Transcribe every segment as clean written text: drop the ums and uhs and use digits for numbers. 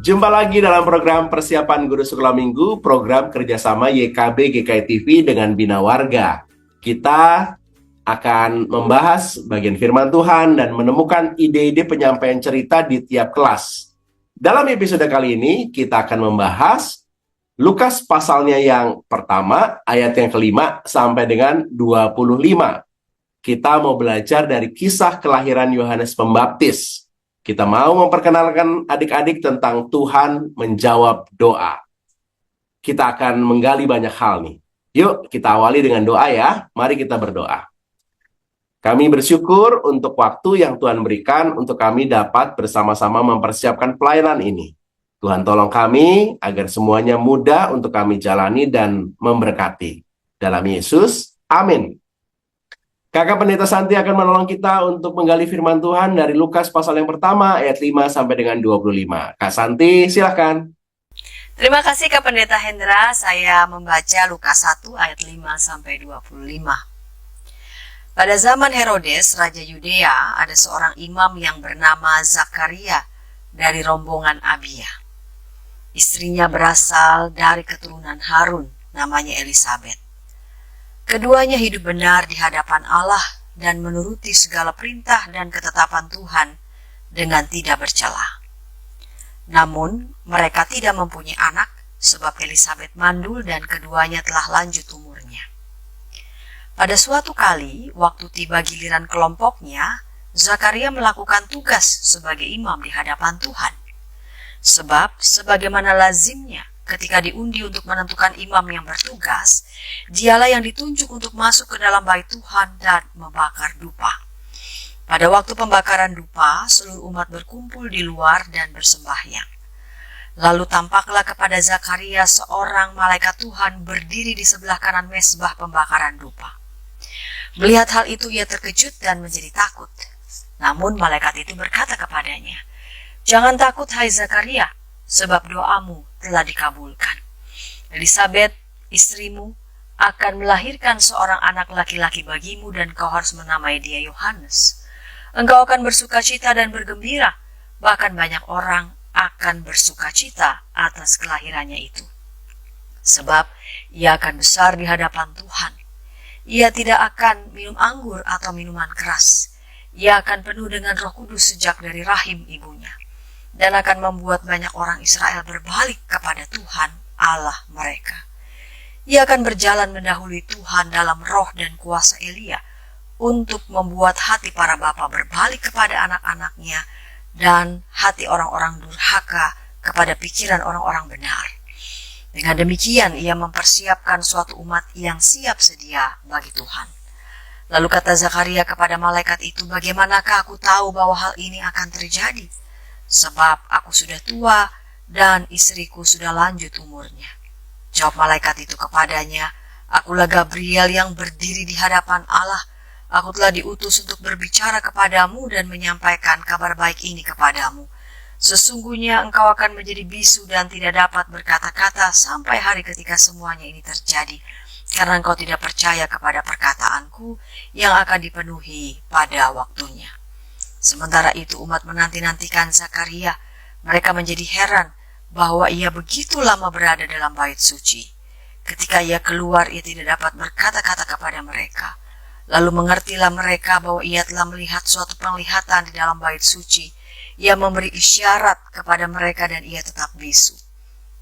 Jumpa lagi dalam program Persiapan Guru Sekolah Minggu, program kerjasama YKB GKI TV dengan Bina Warga. Kita akan membahas bagian firman Tuhan dan menemukan ide-ide penyampaian cerita di tiap kelas. Dalam episode kali ini, kita akan membahas Lukas pasalnya yang pertama, ayat yang kelima sampai dengan 25. Kita mau belajar dari kisah kelahiran Yohanes Pembaptis. Kita mau memperkenalkan adik-adik tentang Tuhan menjawab doa. Kita akan menggali banyak hal nih. Yuk kita awali dengan doa ya. Mari kita berdoa. Kami bersyukur untuk waktu yang Tuhan berikan untuk kami dapat bersama-sama mempersiapkan pelayanan ini. Tuhan tolong kami agar semuanya mudah untuk kami jalani dan memberkati. Dalam Yesus, amin. Kakak Pendeta Santi akan menolong kita untuk menggali firman Tuhan dari Lukas pasal yang pertama ayat 5 sampai dengan 25. Kak Santi, silakan. Terima kasih Kak Pendeta Hendra. Saya membaca Lukas 1 ayat 5 sampai 25. Pada zaman Herodes, Raja Yudea, ada seorang imam yang bernama Zakaria dari rombongan Abia. Istrinya berasal dari keturunan Harun, namanya Elisabet. Keduanya hidup benar di hadapan Allah dan menuruti segala perintah dan ketetapan Tuhan dengan tidak bercela. Namun, mereka tidak mempunyai anak sebab Elisabet mandul dan keduanya telah lanjut umurnya. Pada suatu kali, waktu tiba giliran kelompoknya, Zakaria melakukan tugas sebagai imam di hadapan Tuhan. Sebab, sebagaimana lazimnya, ketika diundi untuk menentukan imam yang bertugas, dialah yang ditunjuk untuk masuk ke dalam bait Tuhan dan membakar dupa. Pada waktu pembakaran dupa, seluruh umat berkumpul di luar dan bersembahyang. Lalu tampaklah kepada Zakaria seorang malaikat Tuhan berdiri di sebelah kanan mezbah pembakaran dupa. Melihat hal itu ia terkejut dan menjadi takut. Namun malaikat itu berkata kepadanya, "Jangan takut hai Zakaria, sebab doamu telah dikabulkan. Elisabet, istrimu, akan melahirkan seorang anak laki-laki bagimu dan kau harus menamai dia Yohanes. Engkau akan bersukacita dan bergembira, bahkan banyak orang akan bersukacita atas kelahirannya itu. Sebab ia akan besar di hadapan Tuhan. Ia tidak akan minum anggur atau minuman keras. Ia akan penuh dengan Roh Kudus sejak dari rahim ibunya. Dan akan membuat banyak orang Israel berbalik kepada Tuhan Allah mereka. Ia akan berjalan mendahului Tuhan dalam roh dan kuasa Elia untuk membuat hati para bapa berbalik kepada anak-anaknya dan hati orang-orang durhaka kepada pikiran orang-orang benar. Dengan demikian ia mempersiapkan suatu umat yang siap sedia bagi Tuhan." Lalu kata Zakaria kepada malaikat itu, "Bagaimanakah aku tahu bahwa hal ini akan terjadi? Sebab aku sudah tua dan istriku sudah lanjut umurnya." Jawab malaikat itu kepadanya, "Akulah Gabriel yang berdiri di hadapan Allah. Aku telah diutus untuk berbicara kepadamu dan menyampaikan kabar baik ini kepadamu. Sesungguhnya engkau akan menjadi bisu dan tidak dapat berkata-kata sampai hari ketika semuanya ini terjadi, karena engkau tidak percaya kepada perkataanku yang akan dipenuhi pada waktunya." Sementara itu umat menanti-nantikan Zakaria. Mereka menjadi heran bahwa ia begitu lama berada dalam bait suci. Ketika ia keluar, ia tidak dapat berkata-kata kepada mereka. Lalu mengertilah mereka bahwa ia telah melihat suatu penglihatan di dalam bait suci. Ia memberi isyarat kepada mereka dan ia tetap bisu.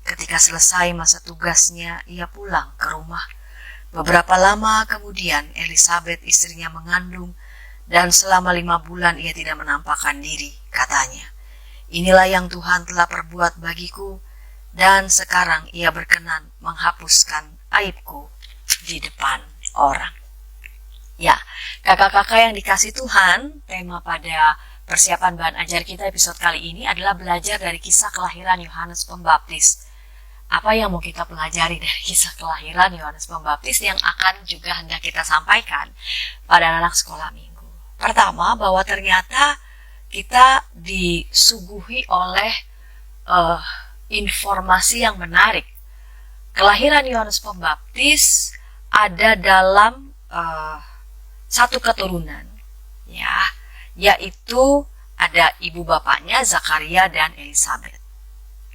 Ketika selesai masa tugasnya, ia pulang ke rumah. Beberapa lama kemudian Elisabet istrinya mengandung, dan selama 5 bulan ia tidak menampakkan diri, katanya. "Inilah yang Tuhan telah perbuat bagiku, dan sekarang ia berkenan menghapuskan aibku di depan orang." Ya, kakak-kakak yang dikasih Tuhan, tema pada persiapan bahan ajar kita episode kali ini adalah belajar dari kisah kelahiran Yohanes Pembaptis. Apa yang mau kita pelajari dari kisah kelahiran Yohanes Pembaptis yang akan juga hendak kita sampaikan pada anak sekolah minggu? Pertama, bahwa ternyata kita disuguhi oleh informasi yang menarik. Kelahiran Yohanes Pembaptis ada dalam satu keturunan, yaitu ada ibu bapaknya Zakaria dan Elisabet.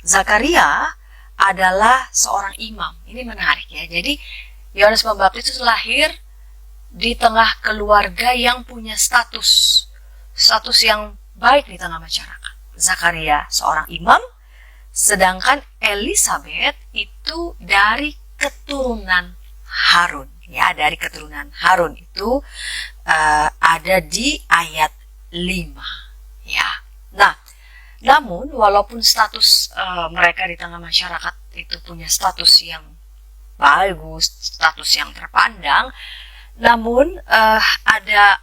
Zakaria adalah seorang imam. Ini menarik ya. Jadi Yohanes Pembaptis itu lahir di tengah keluarga yang punya status yang baik di tengah masyarakat. Zakaria seorang imam, sedangkan Elisabeth itu dari keturunan Harun. Ya, dari keturunan Harun itu ada di ayat 5. Ya. Nah, namun walaupun status mereka di tengah masyarakat itu punya status yang bagus, status yang terpandang, namun ada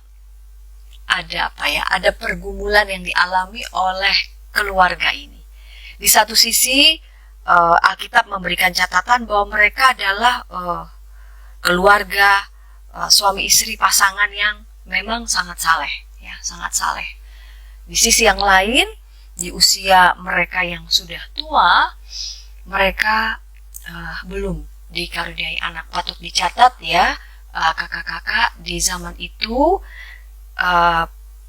pergumulan yang dialami oleh keluarga ini. Di satu sisi Alkitab memberikan catatan bahwa mereka adalah keluarga suami istri pasangan yang memang sangat saleh, ya, sangat saleh. Di sisi yang lain, di usia mereka yang sudah tua, mereka belum dikaruniai anak. Patut dicatat ya, kakak-kakak di zaman itu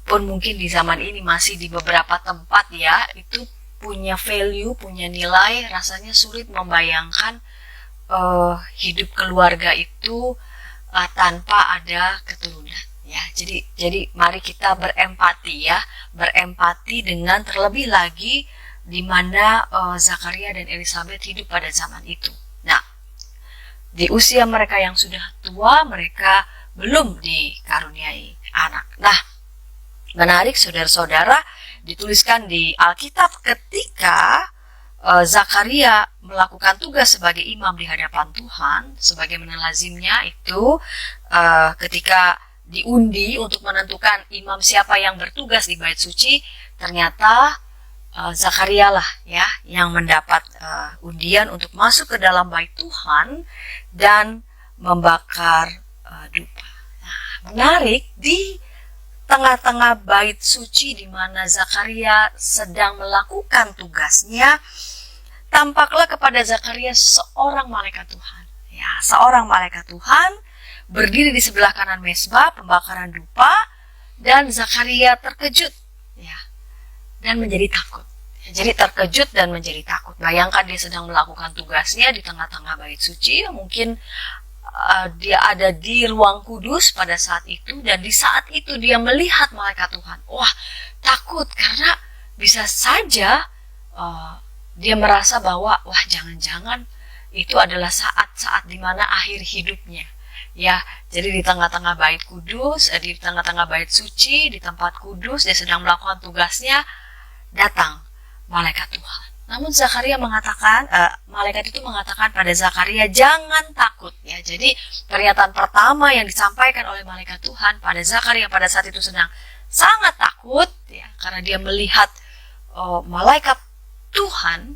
pun mungkin di zaman ini masih di beberapa tempat ya, itu punya value, punya nilai, rasanya sulit membayangkan hidup keluarga itu tanpa ada keturunan ya. Jadi mari kita berempati ya, berempati dengan terlebih lagi di mana Zakaria dan Elisabeth hidup pada zaman itu. Nah, di usia mereka yang sudah tua, mereka belum dikaruniai anak. Nah, menarik saudara-saudara, dituliskan di Alkitab ketika Zakaria melakukan tugas sebagai imam di hadapan Tuhan, sebagaimana lazimnya itu ketika diundi untuk menentukan imam siapa yang bertugas di bait suci, ternyata Zakaria lah ya yang mendapat undian untuk masuk ke dalam bait Tuhan dan membakar dupa. Nah, menarik, di tengah-tengah bait suci di mana Zakaria sedang melakukan tugasnya, tampaklah kepada Zakaria seorang malaikat Tuhan. Ya, seorang malaikat Tuhan berdiri di sebelah kanan mezbah pembakaran dupa, dan Zakaria terkejut ya, dan menjadi takut. Jadi terkejut dan menjadi takut. Bayangkan dia sedang melakukan tugasnya di tengah-tengah bait suci, mungkin dia ada di ruang kudus pada saat itu, dan di saat itu dia melihat malaikat Tuhan. Wah, takut karena bisa saja dia merasa bahwa wah, jangan-jangan itu adalah saat-saat di mana akhir hidupnya. Ya, jadi di tengah-tengah bait kudus, di tengah-tengah bait suci, di tempat kudus dia sedang melakukan tugasnya, datang malaikat Tuhan. Namun Zakaria mengatakan, malaikat itu mengatakan pada Zakaria, jangan takut ya. Jadi pernyataan pertama yang disampaikan oleh malaikat Tuhan pada Zakaria pada saat itu sedang sangat takut ya, karena dia melihat malaikat Tuhan,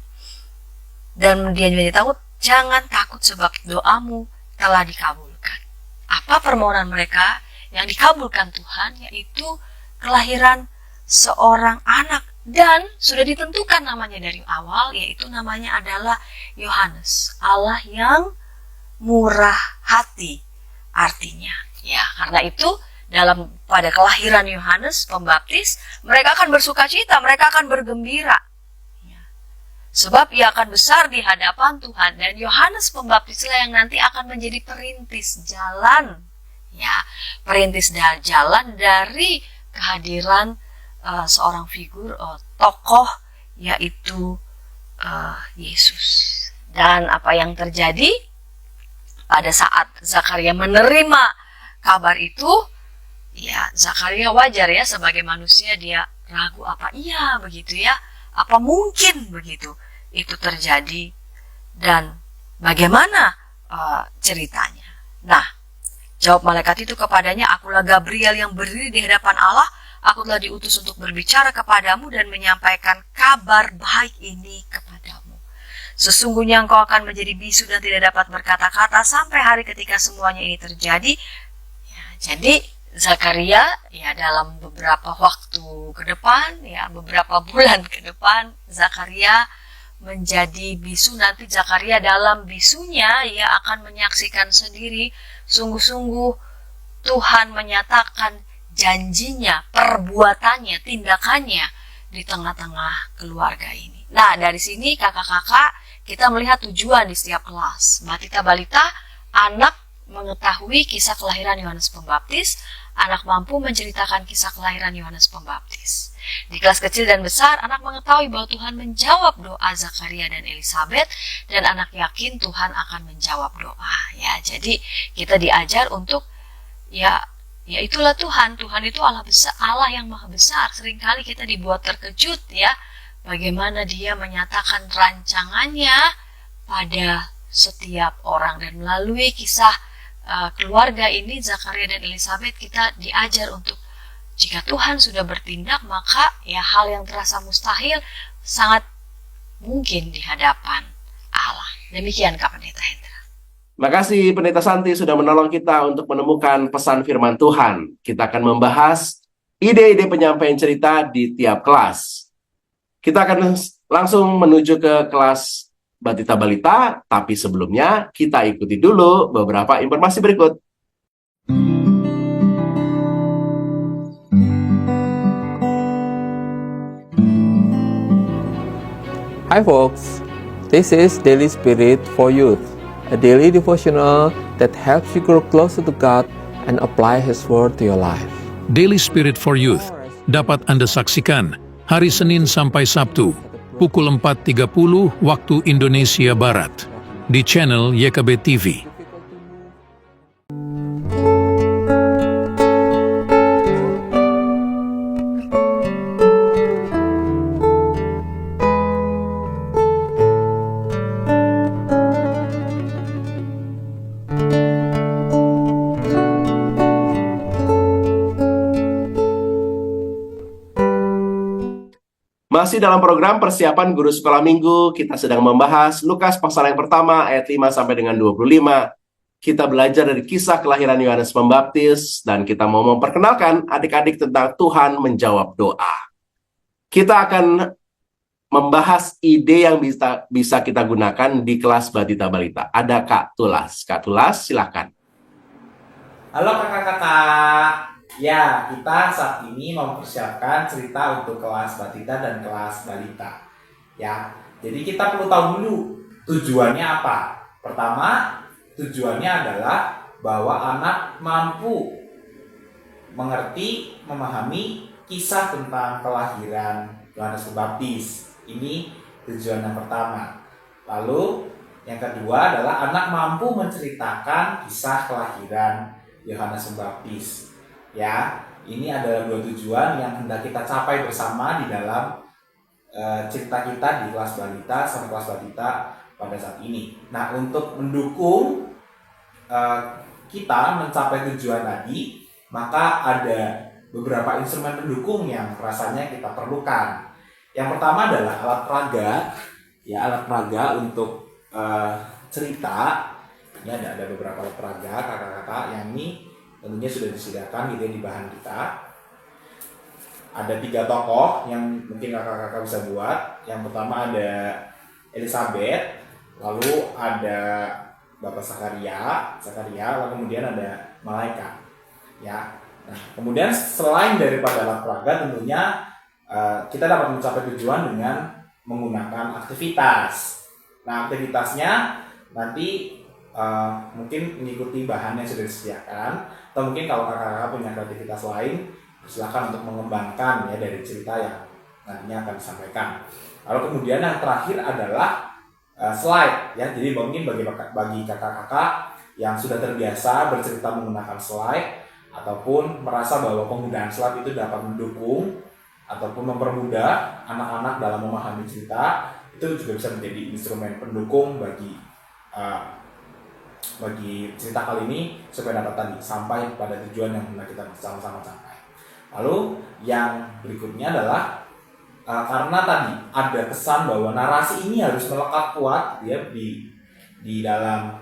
dan dia menjadi takut. Jangan takut sebab doamu telah dikabulkan. Apa permohonan mereka yang dikabulkan Tuhan? Yaitu kelahiran seorang anak, dan sudah ditentukan namanya dari awal, yaitu namanya adalah Yohanes, Allah yang murah hati artinya ya. Karena itu pada kelahiran Yohanes Pembaptis, mereka akan bersukacita, mereka akan bergembira ya. Sebab ia akan besar di hadapan Tuhan, dan Yohanes Pembaptislah yang nanti akan menjadi perintis jalan ya, perintis jalan dari kehadiran seorang figur tokoh, yaitu Yesus. Dan apa yang terjadi pada saat Zakaria menerima kabar itu, ya Zakaria wajar ya, sebagai manusia dia ragu, apa iya begitu ya, apa mungkin begitu itu terjadi, dan bagaimana ceritanya. Nah, jawab malaikat itu kepadanya, akulah Gabriel yang berdiri di hadapan Allah. Aku telah diutus untuk berbicara kepadamu dan menyampaikan kabar baik ini kepadamu. Sesungguhnya engkau akan menjadi bisu dan tidak dapat berkata-kata sampai hari ketika semuanya ini terjadi. Ya, jadi Zakaria ya dalam beberapa waktu ke depan, ya beberapa bulan ke depan, Zakaria menjadi bisu. Nanti Zakaria dalam bisunya ia akan menyaksikan sendiri sungguh-sungguh Tuhan menyatakan janjinya, perbuatannya, tindakannya di tengah-tengah keluarga ini. Nah, dari sini kakak-kakak kita melihat tujuan di setiap kelas. Batita balita, anak mengetahui kisah kelahiran Yohanes Pembaptis, anak mampu menceritakan kisah kelahiran Yohanes Pembaptis. Di kelas kecil dan besar, anak mengetahui bahwa Tuhan menjawab doa Zakaria dan Elizabeth, dan anak yakin Tuhan akan menjawab doa. Ya, jadi kita diajar untuk ya itulah Tuhan. Tuhan itu Allah besar, Allah yang maha besar. Seringkali kita dibuat terkejut ya, bagaimana Dia menyatakan rancangannya pada setiap orang, dan melalui kisah keluarga ini Zakaria dan Elizabeth kita diajar untuk jika Tuhan sudah bertindak, maka ya hal yang terasa mustahil sangat mungkin di hadapan Allah. Demikian Kak Pendeta Hendra. Makasih Pendeta Santi sudah menolong kita untuk menemukan pesan firman Tuhan. Kita akan membahas ide-ide penyampaian cerita di tiap kelas. Kita akan langsung menuju ke kelas Batita Balita, tapi sebelumnya kita ikuti dulu beberapa informasi berikut. Hi folks, this is Daily Spirit for Youth, a daily devotional that helps you grow closer to God and apply His Word to your life. Daily Spirit for Youth dapat Anda saksikan hari Senin sampai Sabtu, pukul 4.30 waktu Indonesia Barat, di channel YKB TV. Masih dalam program persiapan guru sekolah minggu, kita sedang membahas Lukas pasal yang pertama ayat 5 sampai dengan 25. Kita belajar dari kisah kelahiran Yohanes Pembaptis dan kita mau memperkenalkan adik-adik tentang Tuhan menjawab doa. Kita akan membahas ide yang bisa kita gunakan di kelas Batita Balita. Ada Kak Tulas. Kak Tulas, silakan. Halo kakak-kakak. Ya, kita saat ini mempersiapkan cerita untuk kelas Batita dan kelas Balita. Ya, jadi kita perlu tahu dulu tujuannya apa. Pertama, tujuannya adalah bahwa anak mampu mengerti, memahami kisah tentang kelahiran Yohanes Pembaptis. Ini tujuan yang pertama. Lalu, yang kedua adalah anak mampu menceritakan kisah kelahiran Yohanes Pembaptis. Ya, ini adalah dua tujuan yang hendak kita capai bersama di dalam cerita kita di kelas Balita sama kelas Batita pada saat ini. Nah, untuk mendukung kita mencapai tujuan tadi, maka ada beberapa instrumen pendukung yang rasanya kita perlukan. Yang pertama adalah alat peraga, ya alat peraga untuk cerita. Ini ada beberapa alat peraga kakak-kakak yang ini tentunya sudah disediakan gitu ya di bahan kita. Ada 3 tokoh yang mungkin kakak-kakak bisa buat. Yang pertama ada Elizabeth, lalu ada Bapak Zakaria, lalu kemudian ada malaikat. Ya. Nah, kemudian selain daripada alat peraga tentunya kita dapat mencapai tujuan dengan menggunakan aktivitas. Nah, aktivitasnya nanti mungkin mengikuti bahan yang sudah disediakan, atau mungkin kalau kakak-kakak punya kreativitas lain, silakan untuk mengembangkan ya dari cerita yang nantinya akan disampaikan. Lalu kemudian yang terakhir adalah slide ya. Jadi mungkin bagi kakak-kakak yang sudah terbiasa bercerita menggunakan slide ataupun merasa bahwa penggunaan slide itu dapat mendukung ataupun mempermudah anak-anak dalam memahami cerita, itu juga bisa menjadi instrumen pendukung bagi cerita kali ini supaya dapat tadi sampai pada tujuan yang hendak kita sama-sama capai. Lalu yang berikutnya adalah karena tadi ada kesan bahwa narasi ini harus melekat kuat ya di dalam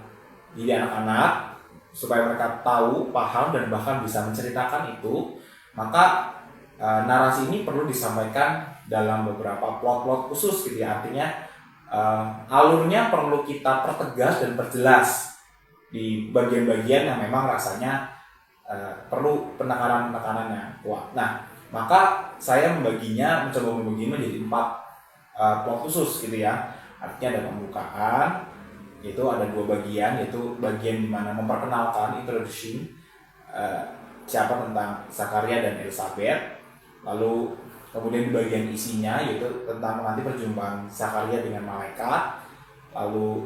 diri anak-anak supaya mereka tahu, paham dan bahkan bisa menceritakan itu, maka narasi ini perlu disampaikan dalam beberapa plot-plot khusus gitu ya. Artinya alurnya perlu kita pertegas dan perjelas di bagian-bagian yang memang rasanya perlu penekanan yang kuat. Nah, maka saya mencoba membaginya menjadi 4 plot khusus gitu ya. Artinya ada pembukaan, yaitu ada 2 bagian, yaitu bagian dimana memperkenalkan introduction siapa tentang Zakaria dan Elizabeth, lalu kemudian di bagian isinya yaitu tentang nanti perjumpaan Zakaria dengan malaikat, lalu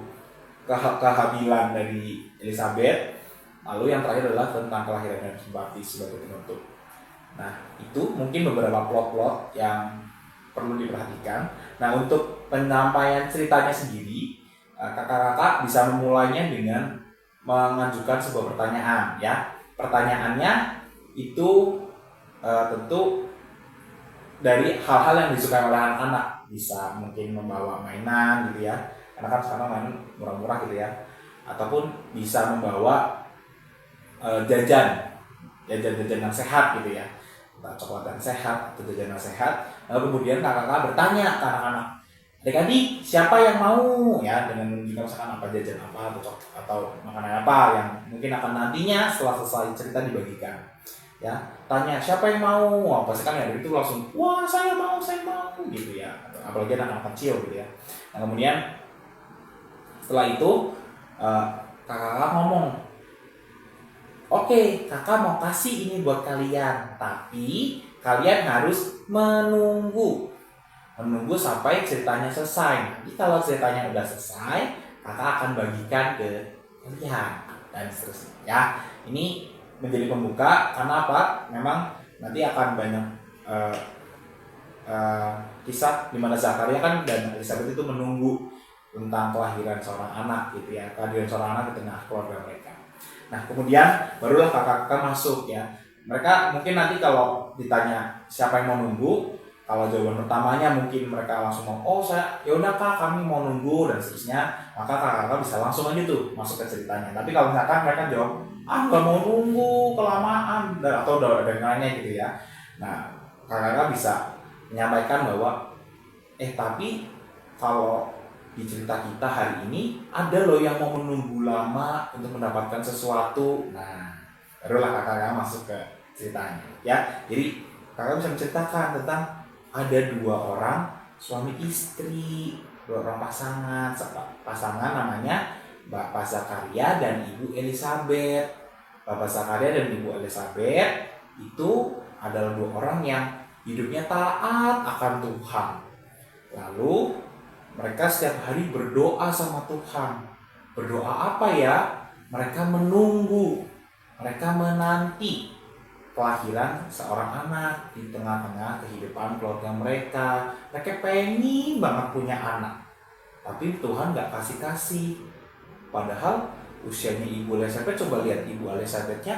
kehamilan dari Elizabeth, lalu yang terakhir adalah tentang kelahiran Yohanes Pembaptis sebagai penutup. Nah, itu mungkin beberapa plot-plot yang perlu diperhatikan. Nah, untuk penyampaian ceritanya sendiri, kakak-kakak bisa memulainya dengan mengajukan sebuah pertanyaan ya. Pertanyaannya itu tentu dari hal-hal yang disukai oleh anak-anak. Bisa mungkin membawa mainan gitu ya, karena kan sekarang mainan murah-murah gitu ya. Ataupun bisa membawa jajan yang sehat gitu ya, entah coklat yang sehat atau jajan yang sehat. Lalu kemudian kakak-kakak bertanya ke anak-anak, adik-adik siapa yang mau ya, dengan jika misalkan apa jajan apa atau makanan apa yang mungkin akan nantinya setelah selesai cerita dibagikan ya. Tanya siapa yang mau, pasti kan ya itu langsung wah saya mau gitu ya, apalagi anak-anak kecil gitu ya. Nah kemudian setelah itu kakak-kakak ngomong, oke, kakak mau kasih ini buat kalian, tapi kalian harus menunggu sampai ceritanya selesai. Nanti kalau ceritanya udah selesai, kakak akan bagikan ke kalian dan seterusnya. Ya, ini menjadi pembuka karena apa? Memang nanti akan banyak kisah di mana Zakaria kan dan Elizabeth itu menunggu tentang kelahiran seorang anak gitu ya, kehadiran seorang anak di tengah keluarga mereka. Nah kemudian barulah kakak-kakak masuk ya. Mereka mungkin nanti kalau ditanya siapa yang mau nunggu, kalau jawaban pertamanya mungkin mereka langsung mau, oh saya yaudah kak kami mau nunggu dan seterusnya, maka kakak-kakak bisa langsung aja tuh masuk ke ceritanya. Tapi kalau misalkan mereka jawab nggak mau nunggu kelamaan atau udah ada lainnya gitu ya, nah kakak-kakak bisa menyampaikan bahwa tapi kalau di cerita kita hari ini ada loh yang mau menunggu lama untuk mendapatkan sesuatu. Nah barulah kakak-kakak masuk ke ceritanya ya. Jadi kakak bisa menceritakan tentang ada 2 orang suami istri, 2 orang pasangan namanya Bapak Zakaria dan Ibu Elizabeth. Bapak Zakaria dan Ibu Elizabeth itu adalah 2 orang yang hidupnya taat akan Tuhan. Lalu mereka setiap hari berdoa sama Tuhan. Berdoa apa ya? Mereka menunggu, mereka menanti kelahiran seorang anak di tengah-tengah kehidupan keluarga mereka. Mereka pengen banget punya anak, tapi Tuhan gak kasih. Padahal usianya Ibu Elizabeth, coba lihat Ibu Elizabethnya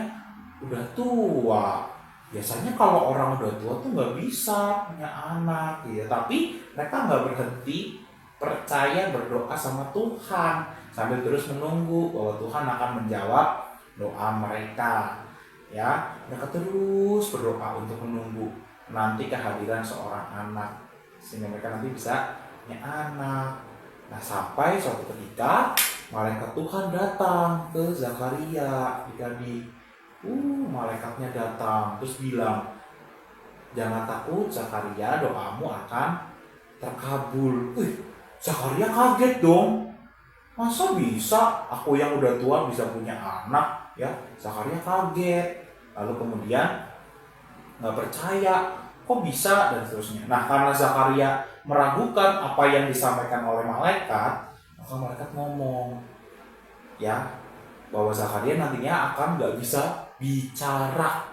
udah tua. Biasanya kalau orang udah tua tuh gak bisa punya anak gitu. Tapi mereka gak berhenti percaya berdoa sama Tuhan sambil terus menunggu bahwa Tuhan akan menjawab doa mereka. Ya, mereka terus berdoa untuk menunggu nanti kehadiran seorang anak sehingga mereka nanti bisa punya anak. Nah, sampai suatu ketika malaikat Tuhan datang ke Zakaria. Malaikatnya datang terus bilang, jangan takut Zakaria, doamu akan terkabul. Zakaria kaget dong. Masa bisa aku yang udah tua bisa punya anak? Ya, Zakaria kaget. Lalu kemudian nggak percaya, kok bisa dan seterusnya. Nah, karena Zakaria meragukan apa yang disampaikan oleh malaikat, maka malaikat ngomong, ya, bahwa Zakaria nantinya akan nggak bisa bicara.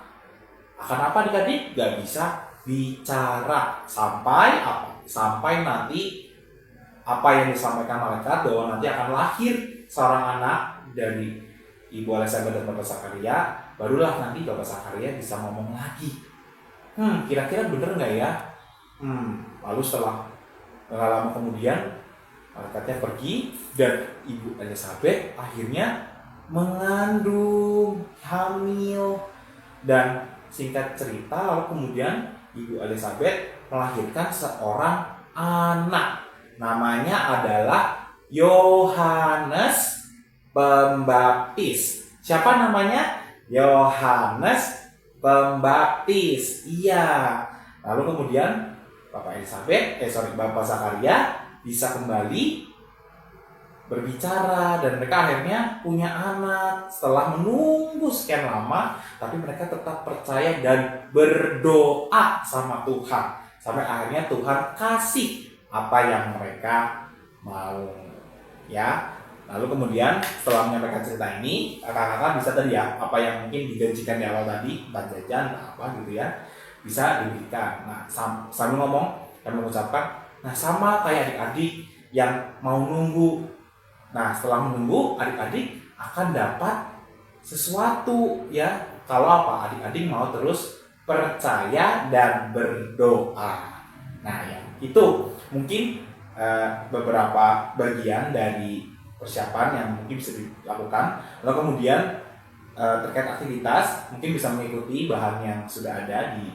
Akan apa adik-adik? Nggak bisa bicara sampai apa? Sampai nanti apa yang disampaikan malaikat bahwa nanti akan lahir seorang anak dari Ibu Elizabeth dan Bapak Zakaria, barulah nanti Bapak Zakaria bisa ngomong lagi. Kira-kira bener nggak ya? Lalu setelah nggak lama kemudian malaikatnya pergi dan Ibu Elizabeth akhirnya mengandung, hamil, dan singkat cerita lalu kemudian Ibu Elizabeth melahirkan seorang anak. Namanya adalah Yohanes Pembaptis. Siapa namanya? Yohanes Pembaptis. Iya. Lalu kemudian Bapak Zakaria bisa kembali berbicara dan mereka akhirnya punya anak setelah menunggu sekian lama, tapi mereka tetap percaya dan berdoa sama Tuhan sampai akhirnya Tuhan kasih apa yang mereka mau, ya. Lalu kemudian setelah menyampaikan cerita ini, kakak-kakak bisa tadi ya, apa yang mungkin dijanjikan di awal tadi, entah jajan, entah apa gitu ya, bisa diberikan. Nah, sambil ngomong dan mengucapkan, nah sama kayak adik-adik yang mau nunggu. Nah, setelah menunggu, adik-adik akan dapat sesuatu ya. Kalau apa? Adik-adik mau terus percaya dan berdoa. Nah, ya, itu mungkin beberapa bagian dari persiapan yang mungkin bisa dilakukan. Lalu kemudian terkait aktivitas, mungkin bisa mengikuti bahan yang sudah ada di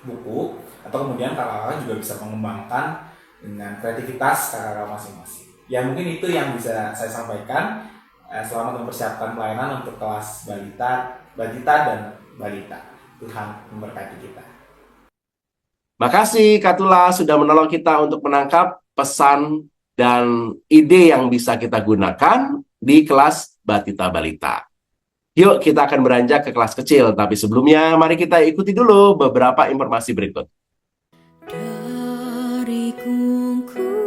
buku, atau kemudian kakak-kakak juga bisa mengembangkan dengan kreativitas kakak-kakak masing-masing. Ya mungkin itu yang bisa saya sampaikan. Selamat mempersiapkan pelayanan untuk kelas balita dan balita. Tuhan memberkati kita. Makasih Katula sudah menolong kita untuk menangkap pesan dan ide yang bisa kita gunakan di kelas Batita Balita. Yuk kita akan beranjak ke kelas kecil, tapi sebelumnya mari kita ikuti dulu beberapa informasi berikut. Dari kungkungan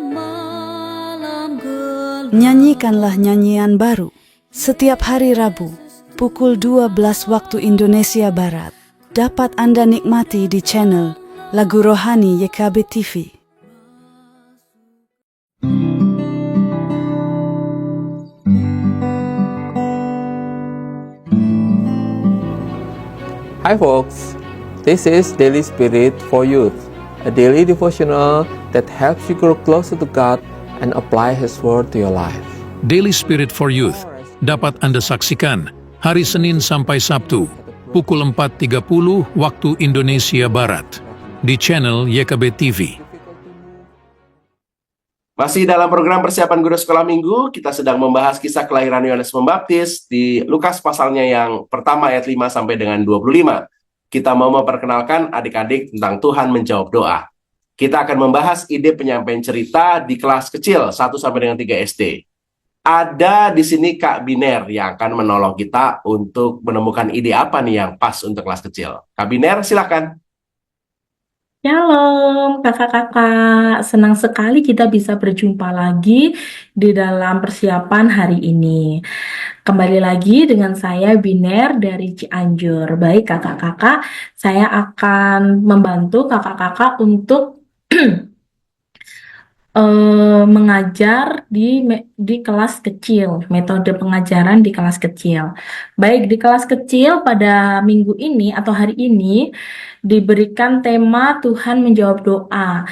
malam gelap. Nyanyikanlah nyanyian baru setiap hari Rabu pukul 12 waktu Indonesia Barat. Dapat Anda nikmati di channel Lagu Rohani YKB TV. Hi folks, this is Daily Spirit for Youth, a daily devotional that helps you grow closer to God and apply His Word to your life. Daily Spirit for Youth dapat Anda saksikan hari Senin sampai Sabtu pukul 4.30 waktu Indonesia Barat di channel YKB TV. Masih dalam program persiapan guru sekolah minggu, kita sedang membahas kisah kelahiran Yohanes Pembaptis di Lukas pasalnya yang pertama ayat 5 sampai dengan 25. Kita mau memperkenalkan adik-adik tentang Tuhan menjawab doa. Kita akan membahas ide penyampaian cerita di kelas kecil 1 sampai dengan 3 SD. Ada di sini Kak Biner yang akan menolong kita untuk menemukan ide apa nih yang pas untuk kelas kecil. Kak Biner, silakan. Shalom kakak-kakak, senang sekali kita bisa berjumpa lagi di dalam persiapan hari ini. Kembali lagi dengan saya Biner dari Cianjur. Baik kakak-kakak, saya akan membantu kakak-kakak untuk mengajar di kelas kecil, metode pengajaran di kelas kecil. Baik, di kelas kecil pada minggu ini atau hari ini diberikan tema Tuhan menjawab doa.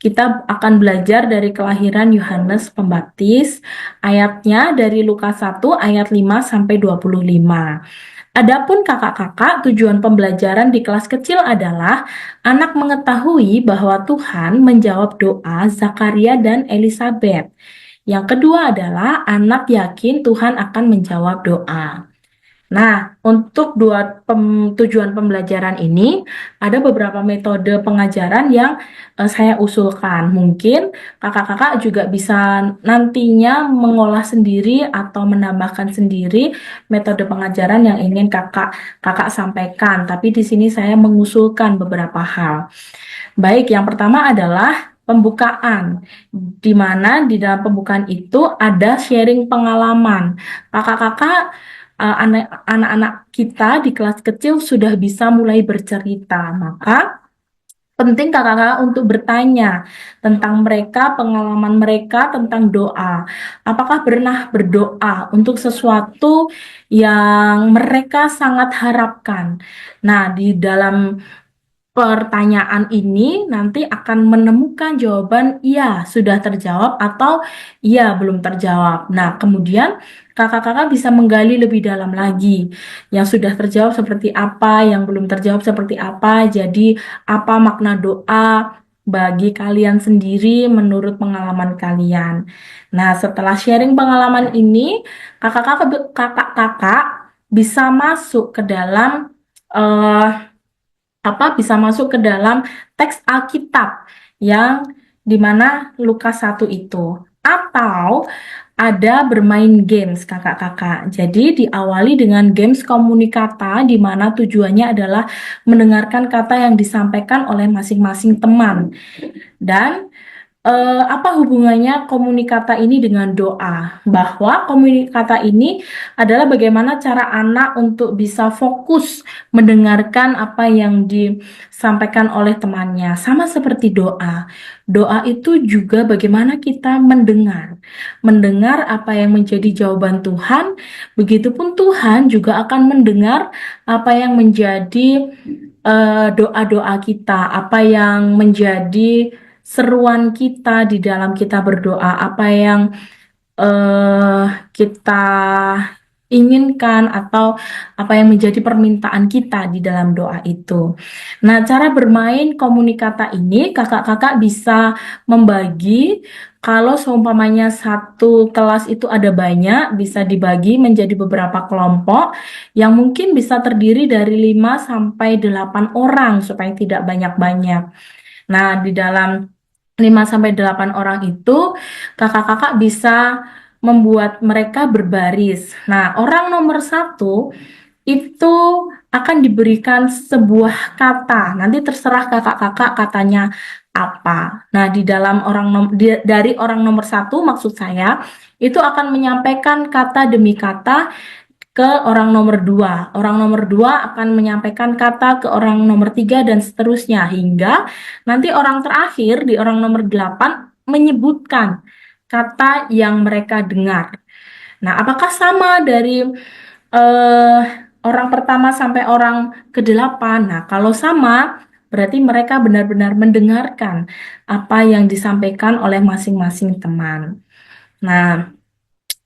Kita akan belajar dari kelahiran Yohanes Pembaptis, ayatnya dari Lukas 1 ayat 5 sampai 25. Adapun kakak-kakak, tujuan pembelajaran di kelas kecil adalah anak mengetahui bahwa Tuhan menjawab doa Zakaria dan Elisabet. Yang kedua adalah anak yakin Tuhan akan menjawab doa. Nah, untuk tujuan pembelajaran ini, ada beberapa metode pengajaran yang saya usulkan. Mungkin kakak-kakak juga bisa nantinya mengolah sendiri atau menambahkan sendiri metode pengajaran yang ingin kakak sampaikan. Tapi di sini saya mengusulkan beberapa hal. Baik, yang pertama adalah pembukaan, di mana di dalam pembukaan itu ada sharing pengalaman. Kakak-kakak, anak-anak kita di kelas kecil sudah bisa mulai bercerita, maka penting kakak-kakak untuk bertanya tentang mereka, pengalaman mereka tentang doa. Apakah pernah berdoa untuk sesuatu yang mereka sangat harapkan? Nah, di dalam pertanyaan ini nanti akan menemukan jawaban iya sudah terjawab atau iya belum terjawab. Nah, kemudian kakak-kakak bisa menggali lebih dalam lagi. Yang sudah terjawab seperti apa, yang belum terjawab seperti apa. Jadi, apa makna doa bagi kalian sendiri menurut pengalaman kalian. Nah, setelah sharing pengalaman ini, kakak-kakak bisa masuk ke dalam bisa masuk ke dalam teks Alkitab yang dimana Lukas 1 itu. Atau ada bermain games kakak-kakak. Jadi diawali dengan games komunikata di mana tujuannya adalah mendengarkan kata yang disampaikan oleh masing-masing teman. Dan apa hubungannya komunikata ini dengan doa? Bahwa komunikata ini adalah bagaimana cara anak untuk bisa fokus mendengarkan apa yang disampaikan oleh temannya. Sama seperti doa. Doa itu juga bagaimana kita mendengar apa yang menjadi jawaban Tuhan, begitupun Tuhan juga akan mendengar apa yang menjadi doa-doa kita, apa yang menjadi seruan kita di dalam kita berdoa, apa yang kita inginkan atau apa yang menjadi permintaan kita di dalam doa itu. Nah, cara bermain komunikata ini kakak-kakak bisa membagi. Kalau seumpamanya satu kelas itu ada banyak, bisa dibagi menjadi beberapa kelompok yang mungkin bisa terdiri dari 5 sampai 8 orang supaya tidak banyak-banyak. Nah, di dalam 5 sampai 8 orang itu kakak-kakak bisa membuat mereka berbaris. Nah, orang nomor 1 itu akan diberikan sebuah kata. Nanti terserah kakak-kakak katanya apa. Nah, di dalam dari orang nomor 1 maksud saya itu akan menyampaikan kata demi kata ke orang nomor 2. Orang nomor 2 akan menyampaikan kata ke orang nomor 3 dan seterusnya hingga nanti orang terakhir di orang nomor 8 menyebutkan kata yang mereka dengar. Nah, apakah sama dari orang pertama sampai orang ke-8? Nah, kalau sama, berarti mereka benar-benar mendengarkan apa yang disampaikan oleh masing-masing teman. Nah,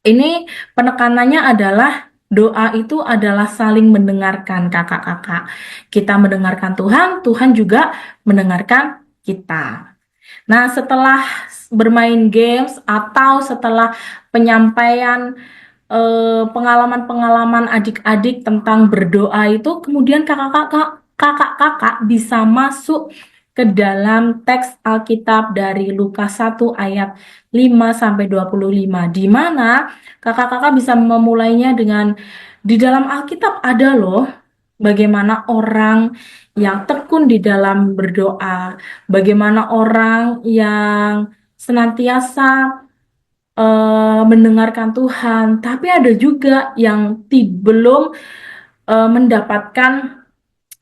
ini penekanannya adalah doa itu adalah saling mendengarkan kakak-kakak. Kita mendengarkan Tuhan, Tuhan juga mendengarkan kita. Nah, setelah bermain games atau setelah penyampaian pengalaman-pengalaman adik-adik tentang berdoa itu, kemudian kakak-kakak bisa masuk ke dalam teks Alkitab dari Lukas 1 ayat 5 sampai 25, di mana kakak-kakak bisa memulainya dengan di dalam Alkitab ada loh bagaimana orang yang tekun di dalam berdoa, bagaimana orang yang senantiasa mendengarkan Tuhan, tapi ada juga yang belum mendapatkan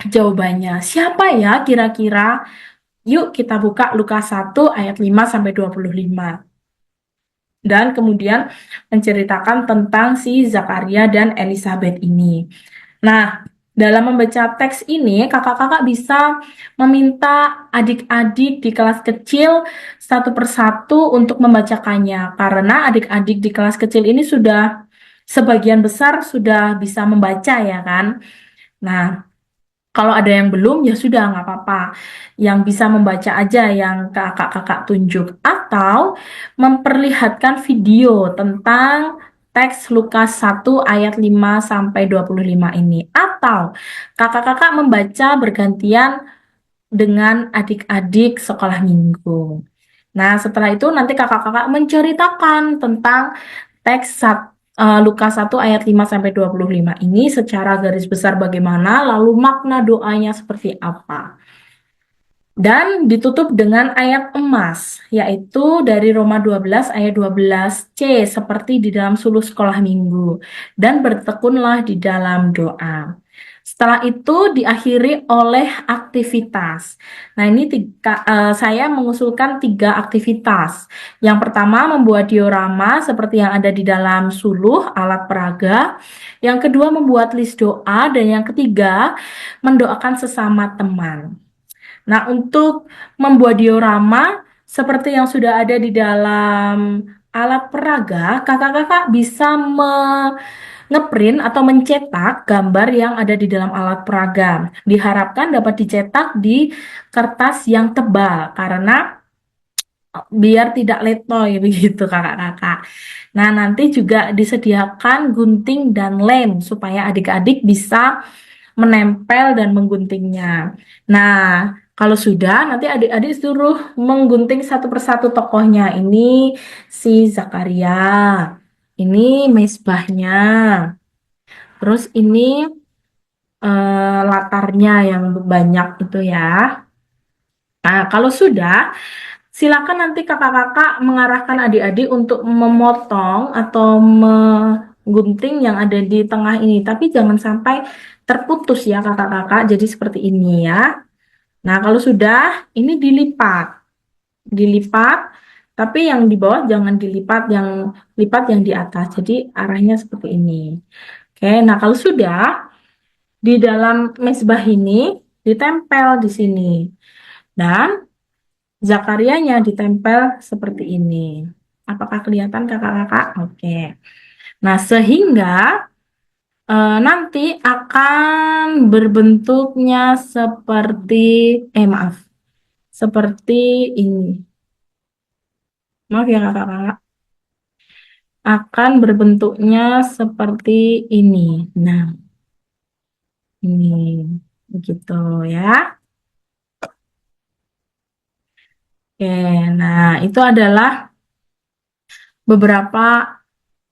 jawabannya. Siapa ya kira-kira? Yuk kita buka Lukas 1 ayat 5 sampai 25. Dan kemudian menceritakan tentang si Zakaria dan Elizabeth ini. Nah, dalam membaca teks ini, kakak-kakak bisa meminta adik-adik di kelas kecil satu persatu untuk membacakannya. Karena adik-adik di kelas kecil ini sudah sebagian besar sudah bisa membaca ya kan. Nah, kalau ada yang belum ya sudah nggak apa-apa. Yang bisa membaca aja yang kakak-kakak tunjuk. Atau memperlihatkan video tentang teks Lukas 1 ayat 5 sampai 25 ini. Atau kakak-kakak membaca bergantian dengan adik-adik sekolah minggu. Nah, setelah itu nanti kakak-kakak menceritakan tentang teks Lukas 1 ayat 5 sampai 25 ini secara garis besar bagaimana, lalu makna doanya seperti apa. Dan ditutup dengan ayat emas, yaitu dari Roma 12 ayat 12c, seperti di dalam suluh sekolah minggu. Dan bertekunlah di dalam doa. Setelah itu diakhiri oleh aktivitas. Nah, ini saya mengusulkan 3 aktivitas. Yang pertama, membuat diorama seperti yang ada di dalam suluh alat peraga. Yang kedua, membuat list doa. Dan yang ketiga, mendoakan sesama teman. Nah, untuk membuat diorama seperti yang sudah ada di dalam alat peraga, kakak-kakak bisa ngeprint atau mencetak gambar yang ada di dalam alat peraga. Diharapkan dapat dicetak di kertas yang tebal karena biar tidak letoy begitu kakak-kakak. Nah, nanti juga disediakan gunting dan lem supaya adik-adik bisa menempel dan mengguntingnya. Nah, kalau sudah, nanti adik-adik suruh menggunting satu persatu tokohnya. Ini si Zakaria, ini mesbahnya, terus ini latarnya yang banyak itu ya. Nah, kalau sudah, silakan nanti kakak-kakak mengarahkan adik-adik untuk memotong atau menggunting yang ada di tengah ini. Tapi jangan sampai terputus ya kakak-kakak. Jadi seperti ini ya. Nah, kalau sudah, ini dilipat. Dilipat, tapi yang di bawah jangan dilipat, yang lipat yang di atas. Jadi arahnya seperti ini. Oke, nah kalau sudah, di dalam mesbah ini ditempel di sini. Dan Zakarianya ditempel seperti ini. Apakah kelihatan kakak-kakak? Oke. Nah, sehingga nanti akan berbentuknya seperti ini. Maaf ya kakak-kakak. Akan berbentuknya seperti ini. Nah, ini begitu ya. Oke, nah itu adalah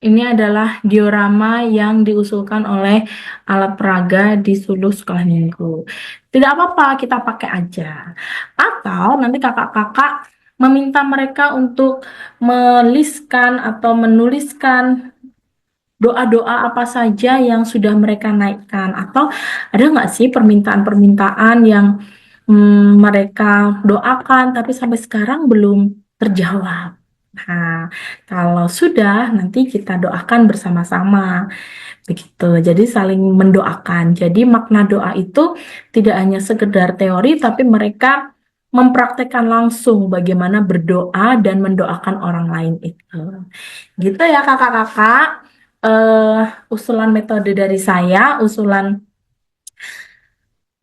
ini adalah diorama yang diusulkan oleh alat peraga di Suluh Sekolah Minggu. Tidak apa-apa, kita pakai aja. Atau nanti kakak-kakak meminta mereka untuk meliskan atau menuliskan doa-doa apa saja yang sudah mereka naikkan. Atau ada nggak sih permintaan-permintaan yang mereka doakan tapi sampai sekarang belum terjawab. Nah, kalau sudah nanti kita doakan bersama-sama. Begitu. Jadi saling mendoakan. Jadi makna doa itu tidak hanya sekedar teori tapi mereka mempraktekkan langsung bagaimana berdoa dan mendoakan orang lain itu. Gitu ya kakak-kakak. Usulan metode dari saya, usulan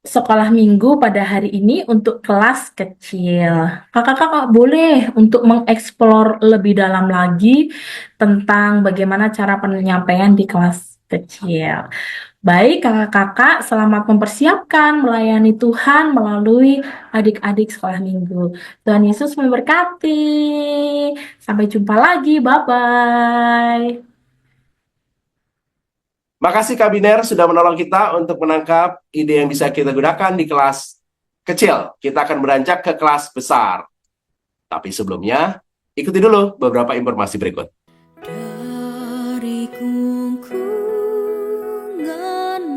sekolah minggu pada hari ini untuk kelas kecil. Kakak-kakak boleh untuk mengeksplor lebih dalam lagi tentang bagaimana cara penyampaian di kelas kecil. Baik kakak-kakak, selamat mempersiapkan melayani Tuhan melalui adik-adik sekolah minggu. Tuhan Yesus memberkati. Sampai jumpa lagi. Bye-bye. Makasih Kak Biner sudah menolong kita untuk menangkap ide yang bisa kita gunakan di kelas kecil. Kita akan beranjak ke kelas besar. Tapi sebelumnya, ikuti dulu beberapa informasi berikut. Dari gungkungan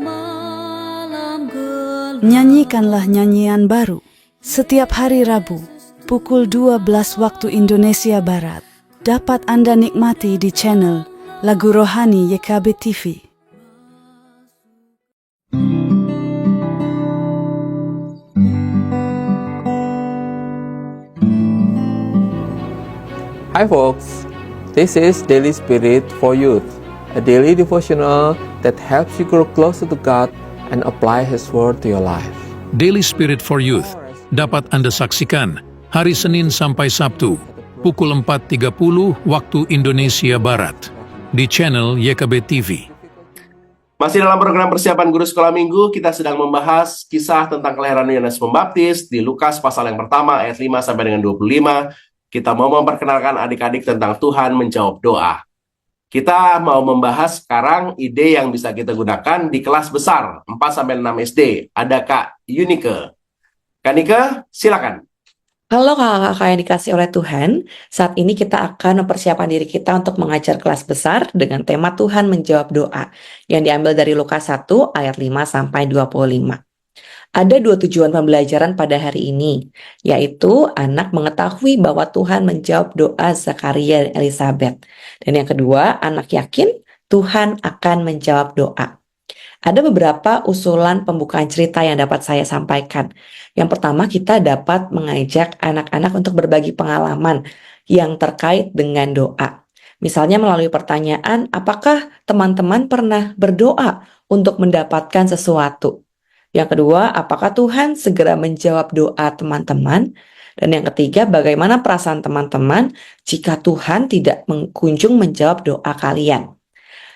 malam gelap. Nyanyikanlah nyanyian baru setiap hari Rabu pukul 12 waktu Indonesia Barat. Dapat Anda nikmati di channel Lagu Rohani YKB TV. Hi folks, this is Daily Spirit for Youth, a daily devotional that helps you grow closer to God and apply His Word to your life. Daily Spirit for Youth dapat Anda saksikan hari Senin sampai Sabtu pukul 4.30 waktu Indonesia Barat di channel YKB TV. Masih dalam program persiapan guru sekolah minggu, kita sedang membahas kisah tentang kelahiran Yohanes Pembaptis di Lukas pasal yang pertama ayat 5 sampai dengan 25. Kita mau memperkenalkan adik-adik tentang Tuhan menjawab doa. Kita mau membahas sekarang ide yang bisa kita gunakan di kelas besar 4-6 SD. Ada Kak Yunike. Kak Nike, silakan. Halo kakak-kakak yang dikasih oleh Tuhan, saat ini kita akan mempersiapkan diri kita untuk mengajar kelas besar dengan tema Tuhan menjawab doa yang diambil dari Lukas 1 ayat 5 sampai 25. Ada dua tujuan pembelajaran pada hari ini, yaitu anak mengetahui bahwa Tuhan menjawab doa Zakaria dan Elizabeth. Dan yang kedua, anak yakin Tuhan akan menjawab doa. Ada beberapa usulan pembukaan cerita yang dapat saya sampaikan. Yang pertama, kita dapat mengajak anak-anak untuk berbagi pengalaman yang terkait dengan doa. Misalnya melalui pertanyaan, apakah teman-teman pernah berdoa untuk mendapatkan sesuatu? Yang kedua, apakah Tuhan segera menjawab doa teman-teman? Dan yang ketiga, bagaimana perasaan teman-teman jika Tuhan tidak kunjung menjawab doa kalian?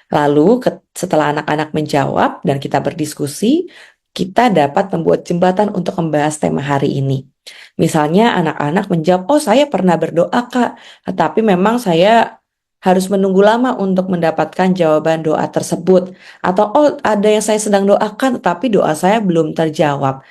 Lalu setelah anak-anak menjawab dan kita berdiskusi, kita dapat membuat jembatan untuk membahas tema hari ini. Misalnya anak-anak menjawab, oh saya pernah berdoa Kak, tetapi memang saya harus menunggu lama untuk mendapatkan jawaban doa tersebut. Atau oh ada yang saya sedang doakan tetapi doa saya belum terjawab.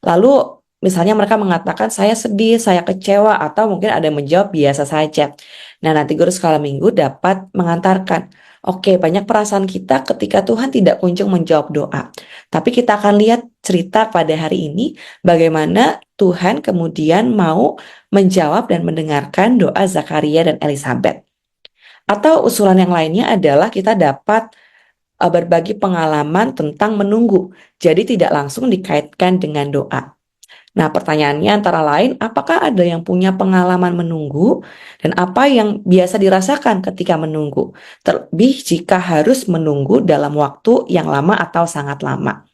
Lalu misalnya mereka mengatakan saya sedih, saya kecewa, atau mungkin ada yang menjawab biasa saja. Nah nanti guru skala minggu dapat mengantarkan, oke, banyak perasaan kita ketika Tuhan tidak kunjung menjawab doa. Tapi kita akan lihat cerita pada hari ini bagaimana Tuhan kemudian mau menjawab dan mendengarkan doa Zakaria dan Elizabeth. Atau usulan yang lainnya adalah kita dapat berbagi pengalaman tentang menunggu. Jadi tidak langsung dikaitkan dengan doa. Nah, pertanyaannya antara lain, apakah ada yang punya pengalaman menunggu dan apa yang biasa dirasakan ketika menunggu? Terlebih jika harus menunggu dalam waktu yang lama atau sangat lama.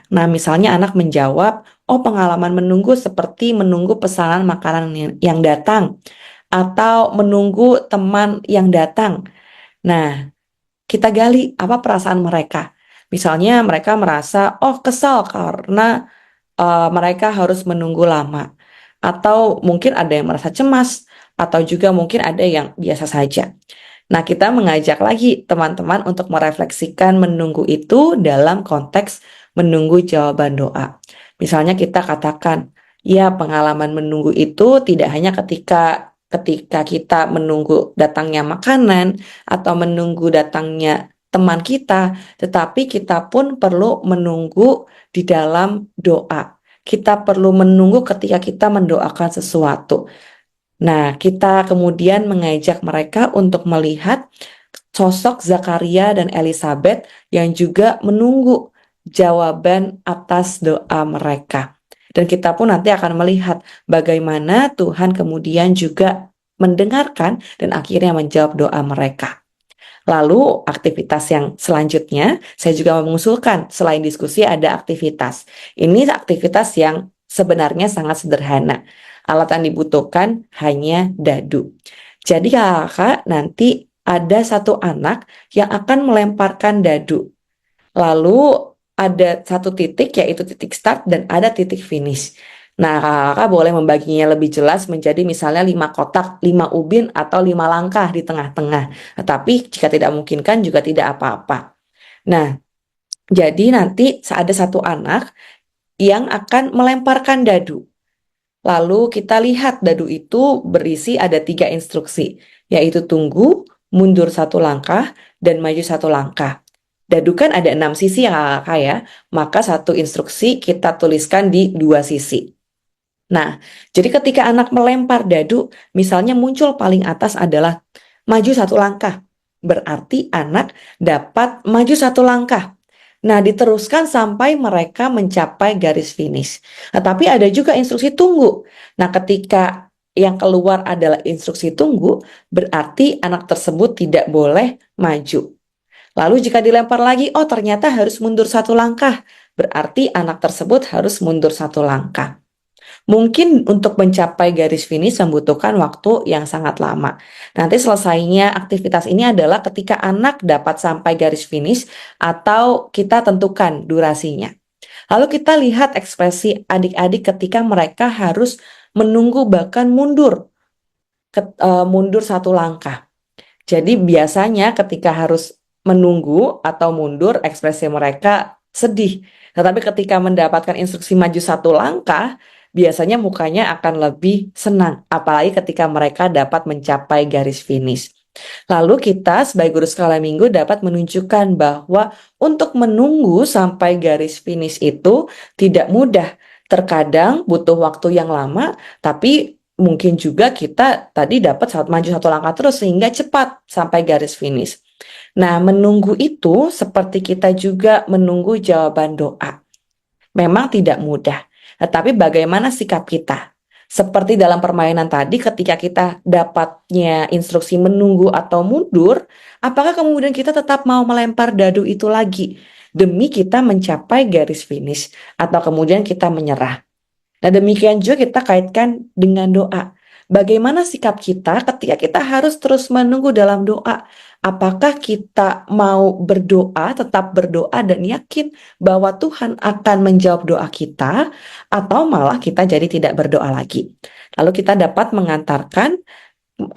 Nah, misalnya anak menjawab, oh pengalaman menunggu seperti menunggu pesanan makanan yang datang atau menunggu teman yang datang. Nah, kita gali apa perasaan mereka. Misalnya mereka merasa, oh kesal karena mereka harus menunggu lama. Atau mungkin ada yang merasa cemas, atau juga mungkin ada yang biasa saja. Nah, kita mengajak lagi teman-teman untuk merefleksikan menunggu itu dalam konteks menunggu jawaban doa. Misalnya kita katakan, ya pengalaman menunggu itu tidak hanya ketika kita menunggu datangnya makanan atau menunggu datangnya teman kita, tetapi kita pun perlu menunggu di dalam doa. Kita perlu menunggu ketika kita mendoakan sesuatu. Nah, kita kemudian mengajak mereka untuk melihat sosok Zakaria dan Elizabeth yang juga menunggu jawaban atas doa mereka. Dan kita pun nanti akan melihat bagaimana Tuhan kemudian juga mendengarkan dan akhirnya menjawab doa mereka. Lalu aktivitas yang selanjutnya, saya juga mengusulkan selain diskusi ada aktivitas. Ini aktivitas yang sebenarnya sangat sederhana. Alat yang dibutuhkan hanya dadu. Jadi kakak nanti ada satu anak yang akan melemparkan dadu. Lalu ada satu titik yaitu titik start dan ada titik finish. Nah, kakak boleh membaginya lebih jelas menjadi misalnya 5 kotak, 5 ubin, atau 5 langkah di tengah-tengah. Tetapi jika tidak memungkinkan juga tidak apa-apa. Nah, jadi nanti ada satu anak yang akan melemparkan dadu. Lalu kita lihat dadu itu berisi ada 3 instruksi, yaitu tunggu, mundur 1 langkah, dan maju 1 langkah. Dadu kan ada 6 sisi ya kakak ya, maka satu instruksi kita tuliskan di 2 sisi. Nah, jadi ketika anak melempar dadu, misalnya muncul paling atas adalah maju 1 langkah. Berarti anak dapat maju 1 langkah. Nah, diteruskan sampai mereka mencapai garis finish. Nah, tapi ada juga instruksi tunggu. Nah, ketika yang keluar adalah instruksi tunggu, berarti anak tersebut tidak boleh maju. Lalu jika dilempar lagi, oh ternyata harus mundur 1 langkah. Berarti anak tersebut harus mundur 1 langkah. Mungkin untuk mencapai garis finish membutuhkan waktu yang sangat lama. Nanti selesainya aktivitas ini adalah ketika anak dapat sampai garis finish atau kita tentukan durasinya. Lalu kita lihat ekspresi adik-adik ketika mereka harus menunggu bahkan mundur 1 langkah. Jadi biasanya ketika harus menunggu atau mundur ekspresi mereka sedih. Tetapi ketika mendapatkan instruksi maju 1 langkah, biasanya mukanya akan lebih senang, apalagi ketika mereka dapat mencapai garis finish. Lalu kita sebagai guru skala minggu dapat menunjukkan bahwa untuk menunggu sampai garis finish itu tidak mudah. Terkadang butuh waktu yang lama, tapi mungkin juga kita tadi dapat maju 1 langkah terus sehingga cepat sampai garis finish. Nah, menunggu itu seperti kita juga menunggu jawaban doa. Memang tidak mudah. Tetapi bagaimana sikap kita? Seperti dalam permainan tadi ketika kita dapatnya instruksi menunggu atau mundur, apakah kemudian kita tetap mau melempar dadu itu lagi demi kita mencapai garis finish atau kemudian kita menyerah? Nah, demikian juga kita kaitkan dengan doa. Bagaimana sikap kita ketika kita harus terus menunggu dalam doa? apakah kita mau berdoa, tetap berdoa dan yakin bahwa Tuhan akan menjawab doa kita, atau malah kita jadi tidak berdoa lagi. Lalu kita dapat mengantarkan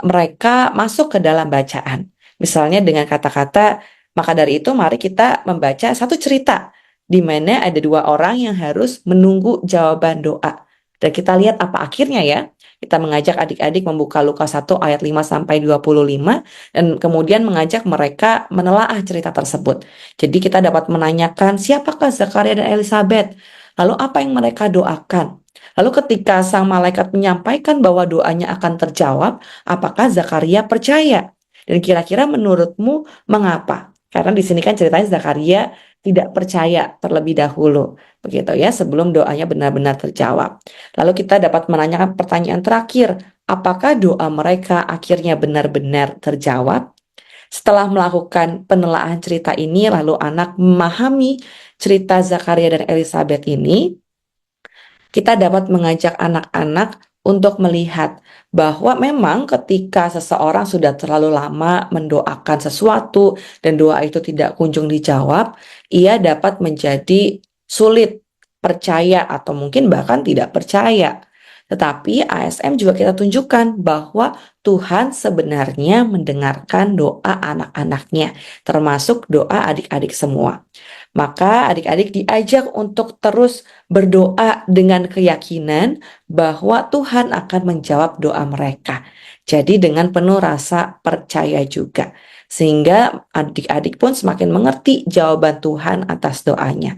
mereka masuk ke dalam bacaan. Misalnya dengan kata-kata, maka dari itu mari kita membaca satu cerita di mana ada dua orang yang harus menunggu jawaban doa. Dan kita lihat apa akhirnya ya. Kita mengajak adik-adik membuka Lukas 1 ayat 5 sampai 25 dan kemudian mengajak mereka menelaah cerita tersebut. Jadi kita dapat menanyakan siapakah Zakaria dan Elisabet? Lalu apa yang mereka doakan? Lalu ketika sang malaikat menyampaikan bahwa doanya akan terjawab, apakah Zakaria percaya? Dan kira-kira menurutmu mengapa? Karena di sini kan ceritanya Zakaria tidak percaya terlebih dahulu, begitu ya, sebelum doanya benar-benar terjawab. Lalu kita dapat menanyakan pertanyaan terakhir, apakah doa mereka akhirnya benar-benar terjawab? Setelah melakukan penelaahan cerita ini, lalu anak memahami cerita Zakaria dan Elisabet ini, kita dapat mengajak anak-anak untuk melihat bahwa memang ketika seseorang sudah terlalu lama mendoakan sesuatu dan doa itu tidak kunjung dijawab, ia dapat menjadi sulit percaya atau mungkin bahkan tidak percaya. Tetapi ASM juga kita tunjukkan bahwa Tuhan sebenarnya mendengarkan doa anak-anaknya, termasuk doa adik-adik semua. Maka adik-adik diajak untuk terus berdoa dengan keyakinan bahwa Tuhan akan menjawab doa mereka. Jadi dengan penuh rasa percaya juga. Sehingga adik-adik pun semakin mengerti jawaban Tuhan atas doanya.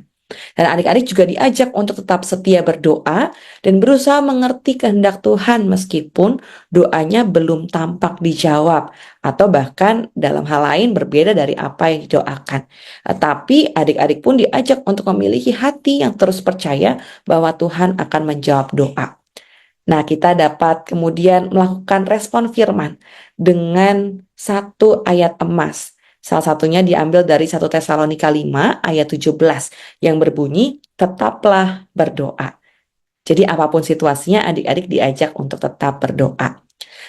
Dan adik-adik juga diajak untuk tetap setia berdoa dan berusaha mengerti kehendak Tuhan meskipun doanya belum tampak dijawab atau bahkan dalam hal lain berbeda dari apa yang didoakan. Tapi adik-adik pun diajak untuk memiliki hati yang terus percaya bahwa Tuhan akan menjawab doa. Nah, kita dapat kemudian melakukan respon firman dengan satu ayat emas. Salah satunya diambil dari 1 Tesalonika 5 ayat 17 yang berbunyi, tetaplah berdoa. Jadi apapun situasinya adik-adik diajak untuk tetap berdoa.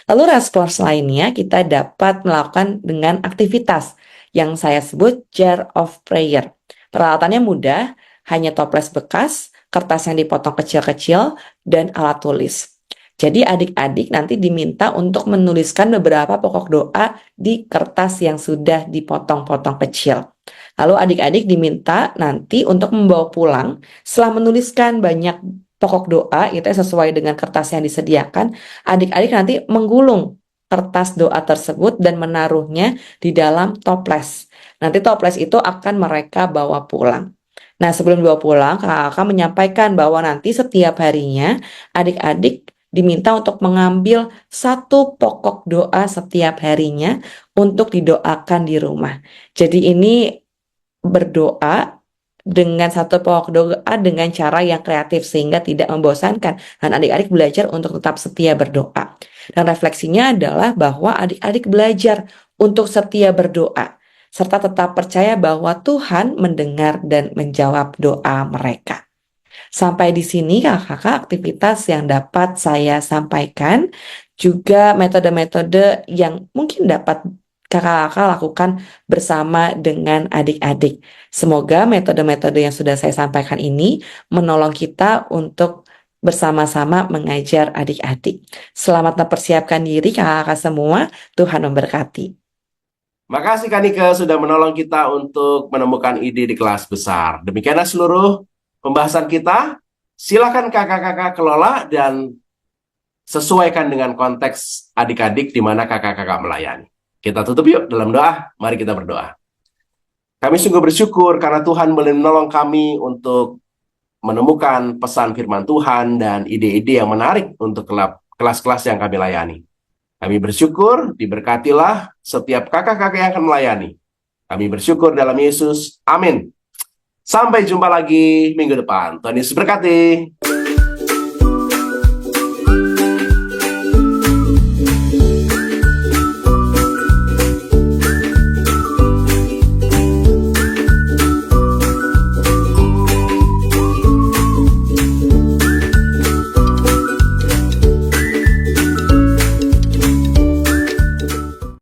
Lalu respons lainnya kita dapat melakukan dengan aktivitas yang saya sebut jar of prayer. Peralatannya mudah, hanya toples bekas, kertas yang dipotong kecil-kecil, dan alat tulis. Jadi adik-adik nanti diminta untuk menuliskan beberapa pokok doa di kertas yang sudah dipotong-potong kecil. Lalu adik-adik diminta nanti untuk membawa pulang setelah menuliskan banyak pokok doa itu sesuai dengan kertas yang disediakan. Adik-adik nanti menggulung kertas doa tersebut dan menaruhnya di dalam toples. Nanti toples itu akan mereka bawa pulang. Nah, sebelum dibawa pulang, kakak menyampaikan bahwa nanti setiap harinya adik-adik diminta untuk mengambil satu pokok doa setiap harinya untuk didoakan di rumah. Jadi ini berdoa dengan satu pokok doa dengan cara yang kreatif sehingga tidak membosankan. Dan adik-adik belajar untuk tetap setia berdoa. Dan refleksinya adalah bahwa adik-adik belajar untuk setia berdoa serta tetap percaya bahwa Tuhan mendengar dan menjawab doa mereka. Sampai di sini kakak-kakak aktivitas yang dapat saya sampaikan, juga metode-metode yang mungkin dapat kakak-kakak lakukan bersama dengan adik-adik. Semoga metode-metode yang sudah saya sampaikan ini menolong kita untuk bersama-sama mengajar adik-adik. Selamat mempersiapkan diri kakak-kakak semua, Tuhan memberkati. Makasih Kak Nike sudah menolong kita untuk menemukan ide di kelas besar. Demikianlah seluruh pembahasan kita. Silakan kakak-kakak kelola dan sesuaikan dengan konteks adik-adik di mana kakak-kakak melayani. Kita tutup yuk dalam doa. Mari kita berdoa. Kami sungguh bersyukur karena Tuhan boleh menolong kami untuk menemukan pesan firman Tuhan dan ide-ide yang menarik untuk kelas-kelas yang kami layani. Kami bersyukur, diberkatilah setiap kakak-kakak yang akan melayani. Kami bersyukur dalam Yesus. Amin. Sampai jumpa lagi minggu depan. Tuhan Yesus berkati.